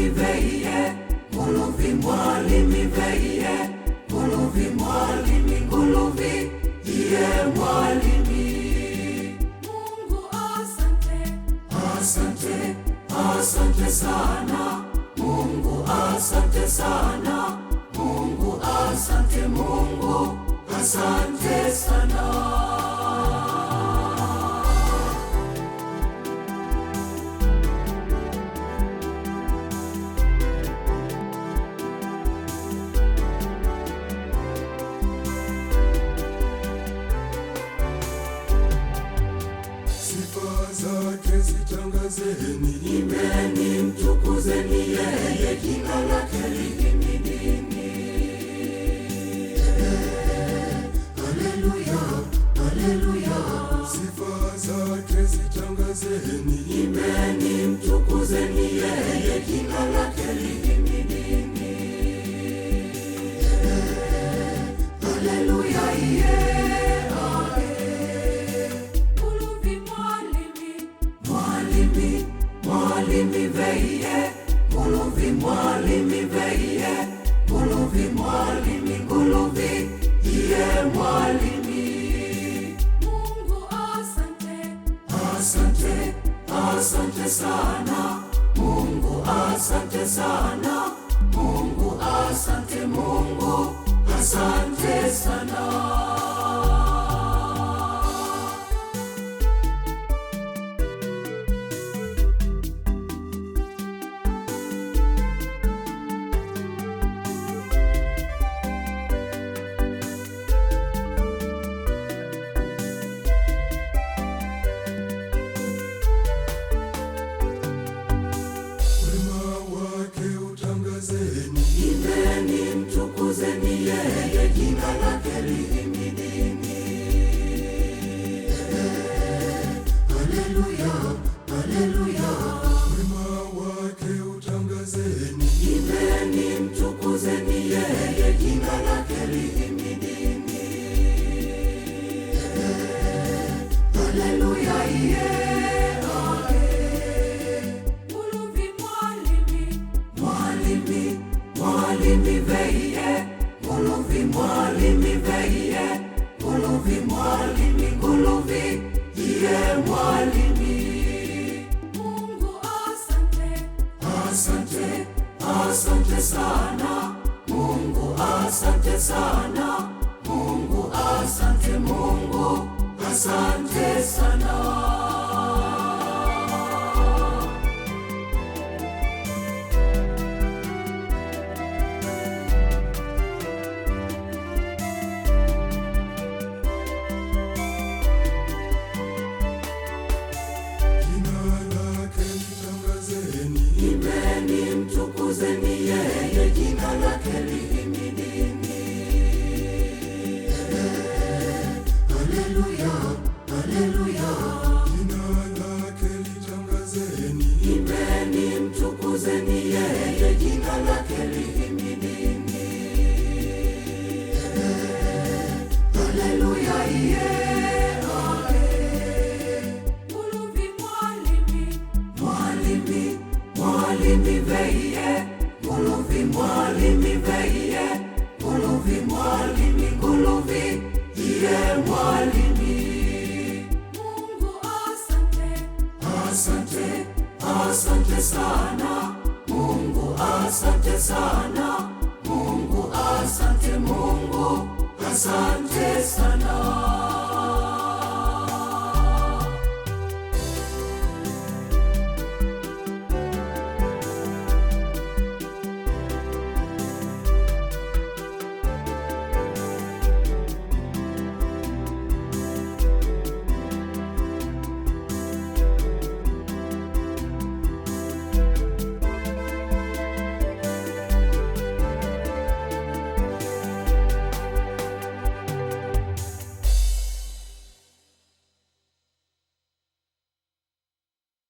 veye, nguluvi mwalimi veye, nguluvi mwalimi, nguluvi iye mwalimi. Mungu asante, asante, asante sana. Mungu asante sana. Mungu asante, Mungu asante sana. Sifa zake zitangazeni, Imbeni mtukuzeni yeye, jina lake lihimidini. haleluya, haleluya. Sifa zake zitangazeni, Imbeni mtukuzeni yeye, jina lake lihimidini. Haleluya, nguluvi mwalimi, mwalimi, mwalimi veye, nguluvi mwalimi veye, nguluvi mwalimi, nguluvi iye mwalimi. Mungu asante, asante, asante sana. Mungu asante sana. Mungu asante, Mungu asante sana. wema wake utangazeni, Imbeni mtukuzeni yeye, jina lake lihimidini. haleluya, haleluya. Wema wake utangazeni, Imbeni mtukuzeni yeye, jina lake lihimidini. Haleluya, nguluvi mwalimi, mwalimi, mwalimi veye, nguluvi mwalimi veye, nguluvi mwalimi, nguluvi iye mwalimi. Mungu asante, asante, asante sana. Mungu asante sana. Mungu asante, Mungu asante sana. jina lake litangazeni, Imbeni mtukuzeni yeye, jina lake lihimidini. haleluya, haleluya. Jina lake litangazeni, Imbeni mtukuzeni yeye, jina lake lihimidini. Haleluya, nguluvi mwalimi, mwalimi, mwalimi veye, nguluvi mwalimi veye, nguluvi mwalimi, nguluvi iye mwalimi. Mungu asante, asante, asante sana. Mungu asante sana. Mungu asante, Mungu asante